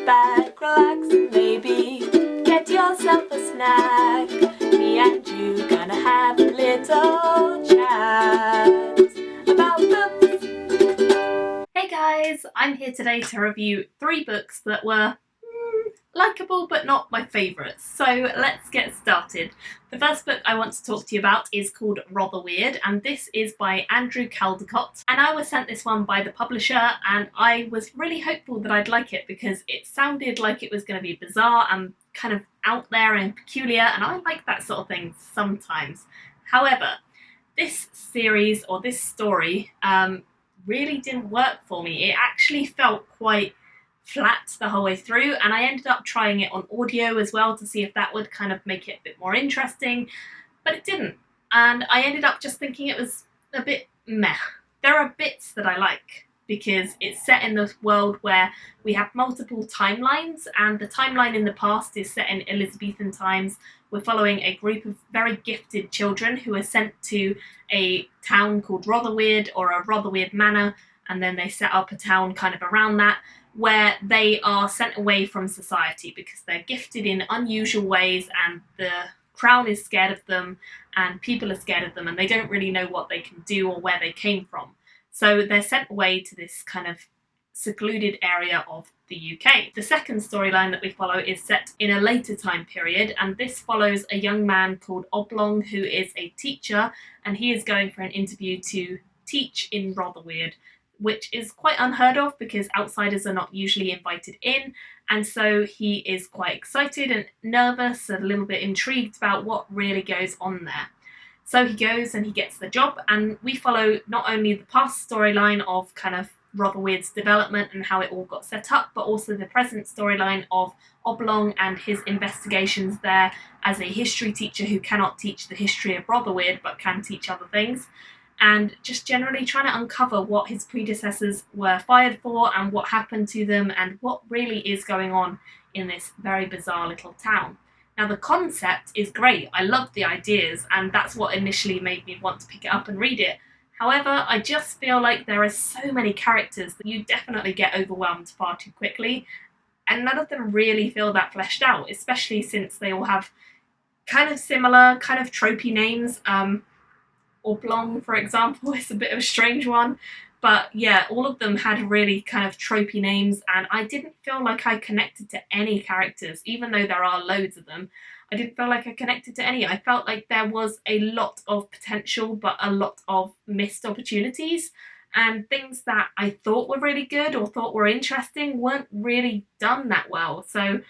back, relax, and maybe get yourself a snack. Me and you gonna have a little chat about books. Hey guys, I'm here today to review 3 books that were likeable but not my favourites. So let's get started. The first book I want to talk to you about is called Rotherweird, and this is by Andrew Caldecott. And I was sent this one by the publisher, and I was really hopeful that I'd like it because it sounded like it was going to be bizarre and kind of out there and peculiar, and I like that sort of thing sometimes. However, this series or this story really didn't work for me. It actually felt quite flat the whole way through, and I ended up trying it on audio as well to see if that would kind of make it a bit more interesting, but it didn't, and I ended up just thinking it was a bit meh. There are bits that I like because it's set in this world where we have multiple timelines, and the timeline in the past is set in Elizabethan times. We're following a group of very gifted children who are sent to a town called Rotherweird, or a Rotherweird manor, and then they set up a town kind of around that, where they are sent away from society because they're gifted in unusual ways, and the crown is scared of them and people are scared of them, and they don't really know what they can do or where they came from. So they're sent away to this kind of secluded area of the UK. The second storyline that we follow is set in a later time period, and this follows a young man called Oblong who is a teacher, and he is going for an interview to teach in Rotherweird, which is quite unheard of because outsiders are not usually invited in, and so he is quite excited and nervous and a little bit intrigued about what really goes on there. So he goes and he gets the job, and we follow not only the past storyline of kind of Rotherweird's development and how it all got set up, but also the present storyline of Oblong and his investigations there as a history teacher who cannot teach the history of Rotherweird but can teach other things, and just generally trying to uncover what his predecessors were fired for and what happened to them and what really is going on in this very bizarre little town. Now, the concept is great. I love the ideas, and that's what initially made me want to pick it up and read it. However, I just feel like there are so many characters that you definitely get overwhelmed far too quickly, and none of them really feel that fleshed out, especially since they all have kind of similar, kind of tropey names. Oblong, for example, is a bit of a strange one. But yeah, all of them had really kind of tropey names, and I didn't feel like I connected to any characters, even though there are loads of them. I didn't feel like I connected to any. I felt like there was a lot of potential, but a lot of missed opportunities, and things that I thought were really good or thought were interesting weren't really done that well. So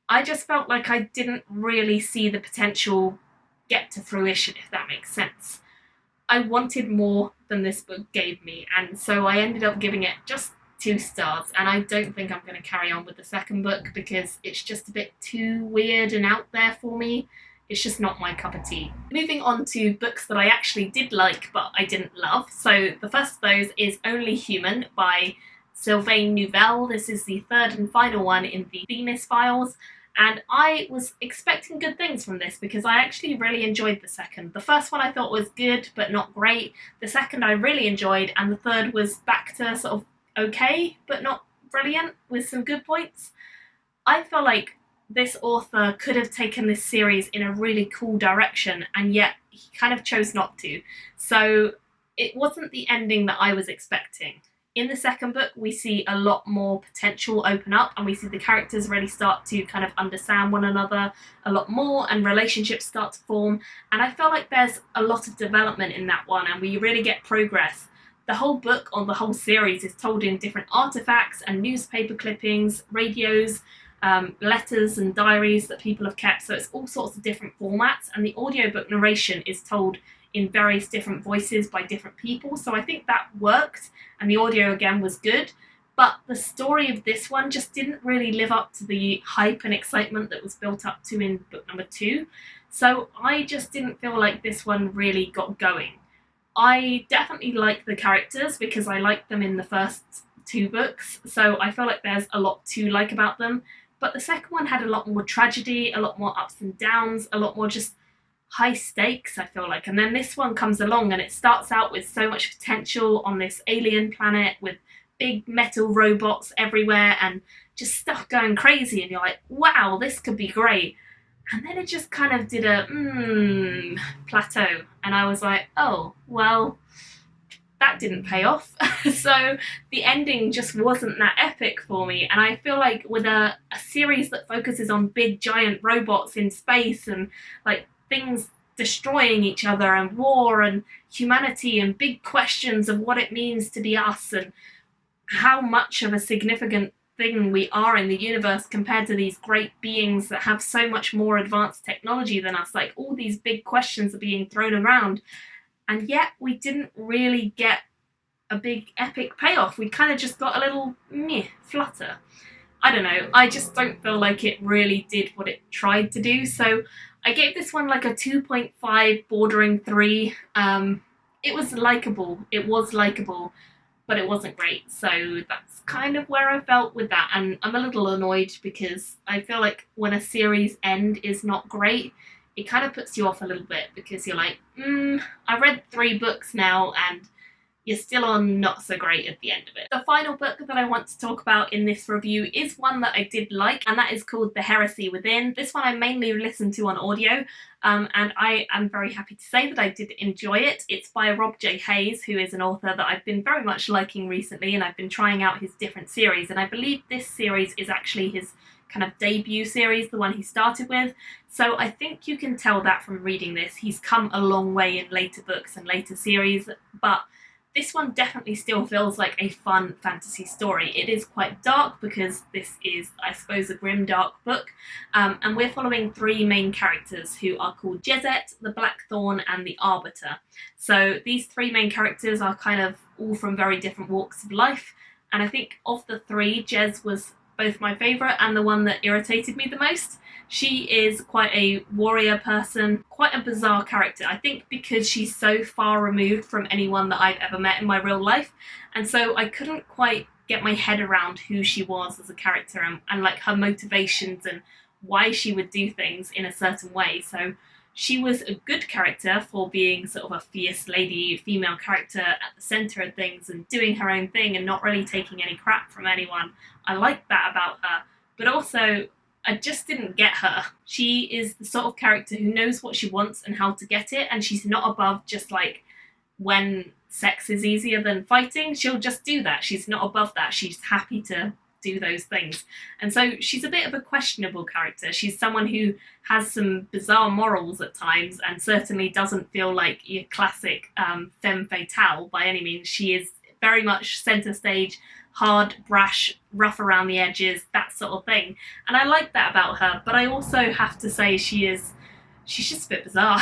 I just felt like I didn't really see the potential get to fruition, if that makes sense. I wanted more than this book gave me, and so I ended up giving it just 2 stars, and I don't think I'm going to carry on with the second book because it's just a bit too weird and out there for me. It's just not my cup of tea. Moving on to books that I actually did like but I didn't love. So the first of those is Only Human by Sylvain Neuvel. This is the 3rd and final one in the Themis files. And I was expecting good things from this because I actually really enjoyed the second. The first one I thought was good but not great. The second I really enjoyed, and the third was back to sort of okay but not brilliant with some good points. I feel like this author could have taken this series in a really cool direction, and yet he kind of chose not to. So it wasn't the ending that I was expecting. In the second book, we see a lot more potential open up, and we see the characters really start to kind of understand one another a lot more, and relationships start to form. And I feel like there's a lot of development in that one, and we really get progress. The whole book, or the whole series, is told in different artifacts and newspaper clippings, radios, letters and diaries that people have kept. So it's all sorts of different formats, and the audiobook narration is told in various different voices by different people. So I think that worked, and the audio again was good, but the story of this one just didn't really live up to the hype and excitement that was built up to in book number 2. So I just didn't feel like this one really got going. I definitely like the characters because I liked them in the first 2 books, so I feel like there's a lot to like about them, but the second one had a lot more tragedy, a lot more ups and downs, a lot more just high stakes, I feel like. And then this one comes along and it starts out with so much potential on this alien planet with big metal robots everywhere, and just stuff going crazy, and you're like, wow, this could be great. And then it just kind of did a plateau, and I was like, oh, well, that didn't pay off. So the ending just wasn't that epic for me, and I feel like with a series that focuses on big giant robots in space and like things destroying each other and war and humanity and big questions of what it means to be us and how much of a significant thing we are in the universe compared to these great beings that have so much more advanced technology than us. Like, all these big questions are being thrown around, and yet we didn't really get a big epic payoff. We kind of just got a little meh flutter. I don't know, I just don't feel like it really did what it tried to do. So I gave this one like a 2.5 bordering 3. It was likable, but it wasn't great. So that's kind of where I felt with that, and I'm a little annoyed because I feel like when a series end is not great, it kind of puts you off a little bit, because you're like, I read 3 books now and you're still on not so great at the end of it. The final book that I want to talk about in this review is one that I did like, and that is called The Heresy Within. This one I mainly listened to on audio, and I am very happy to say that I did enjoy it. It's by Rob J. Hayes, who is an author that I've been very much liking recently, and I've been trying out his different series, and I believe this series is actually his kind of debut series, the one he started with. So I think you can tell that from reading this. He's come a long way in later books and later series, but this one definitely still feels like a fun fantasy story. It is quite dark because this is, I suppose, a grim, dark book. And we're following 3 main characters who are called Jezet, the Blackthorn, and the Arbiter. So these 3 main characters are kind of all from very different walks of life. And I think of the 3, Jez was both my favourite and the one that irritated me the most. She is quite a warrior person, quite a bizarre character, I think because she's so far removed from anyone that I've ever met in my real life, and so I couldn't quite get my head around who she was as a character and like her motivations and why she would do things in a certain way. So she was a good character for being sort of a fierce lady, female character at the centre of things and doing her own thing and not really taking any crap from anyone. I liked that about her, but also I just didn't get her. She is the sort of character who knows what she wants and how to get it, and she's not above just like when sex is easier than fighting, she'll just do that. She's not above that. She's happy to do those things. And so she's a bit of a questionable character. She's someone who has some bizarre morals at times and certainly doesn't feel like your classic femme fatale by any means. She is very much centre stage, hard, brash, rough around the edges, that sort of thing. And I like that about her, but I also have to say she's just a bit bizarre.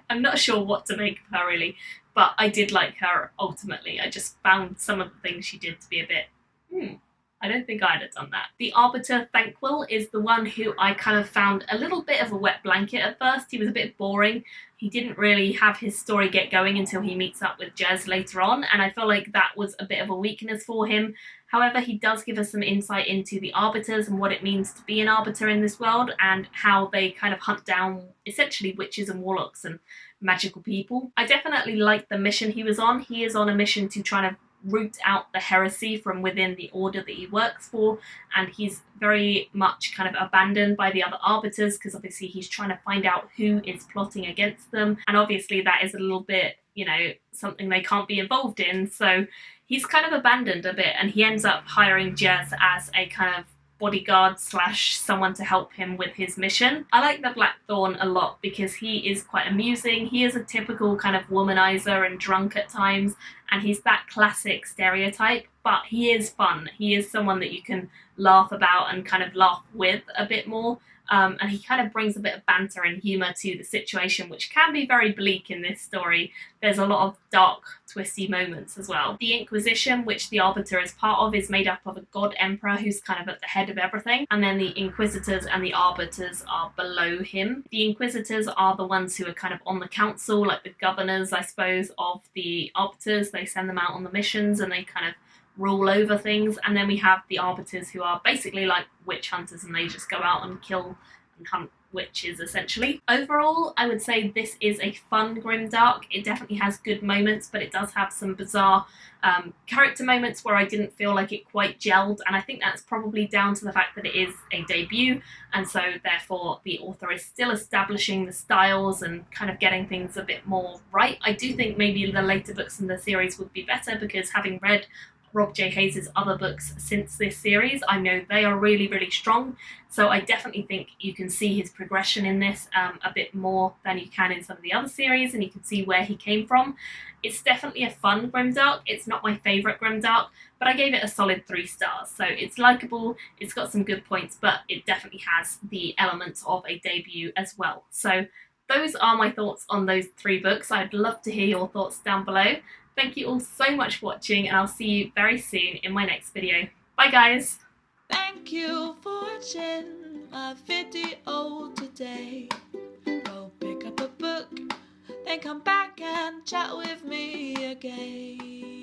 I'm not sure what to make of her really, but I did like her ultimately. I just found some of the things she did to be a bit, I don't think I'd have done that. The Arbiter, Thankwell, is the one who I kind of found a little bit of a wet blanket at first. He was a bit boring. He didn't really have his story get going until he meets up with Jez later on, and I feel like that was a bit of a weakness for him. However, he does give us some insight into the Arbiters and what it means to be an Arbiter in this world, and how they kind of hunt down essentially witches and warlocks and magical people. I definitely like the mission he was on. He is on a mission to try to root out the heresy from within the order that he works for, and he's very much kind of abandoned by the other arbiters because obviously he's trying to find out who is plotting against them, and obviously that is a little bit, you know, something they can't be involved in, so he's kind of abandoned a bit, and he ends up hiring Jez as a kind of bodyguard slash someone to help him with his mission. I like the Blackthorn a lot because he is quite amusing. He is a typical kind of womanizer and drunk at times, and he's that classic stereotype, but he is fun. He is someone that you can laugh about and kind of laugh with a bit more. And he kind of brings a bit of banter and humour to the situation, which can be very bleak in this story. There's a lot of dark, twisty moments as well. The Inquisition, which the Arbiter is part of, is made up of a god emperor who's kind of at the head of everything, and then the Inquisitors and the Arbiters are below him. The Inquisitors are the ones who are kind of on the council, like the governors, I suppose, of the Arbiters. They send them out on the missions and they kind of rule over things, and then we have the Arbiters who are basically like witch hunters, and they just go out and kill and hunt witches, essentially. Overall, I would say this is a fun grimdark. It definitely has good moments, but it does have some bizarre character moments where I didn't feel like it quite gelled, and I think that's probably down to the fact that it is a debut, and so therefore the author is still establishing the styles and kind of getting things a bit more right. I do think maybe the later books in the series would be better, because having read Rob J. Hayes' other books since this series, I know they are really, really strong. So I definitely think you can see his progression in this a bit more than you can in some of the other series, and you can see where he came from. It's definitely a fun grimdark. It's not my favourite grimdark, but I gave it a solid 3 stars. So it's likeable, it's got some good points, but it definitely has the elements of a debut as well. So those are my thoughts on those 3 books. I'd love to hear your thoughts down below. Thank you all so much for watching, and I'll see you very soon in my next video. Bye guys! Thank you for watching my video today. Go pick up a book, then come back and chat with me again.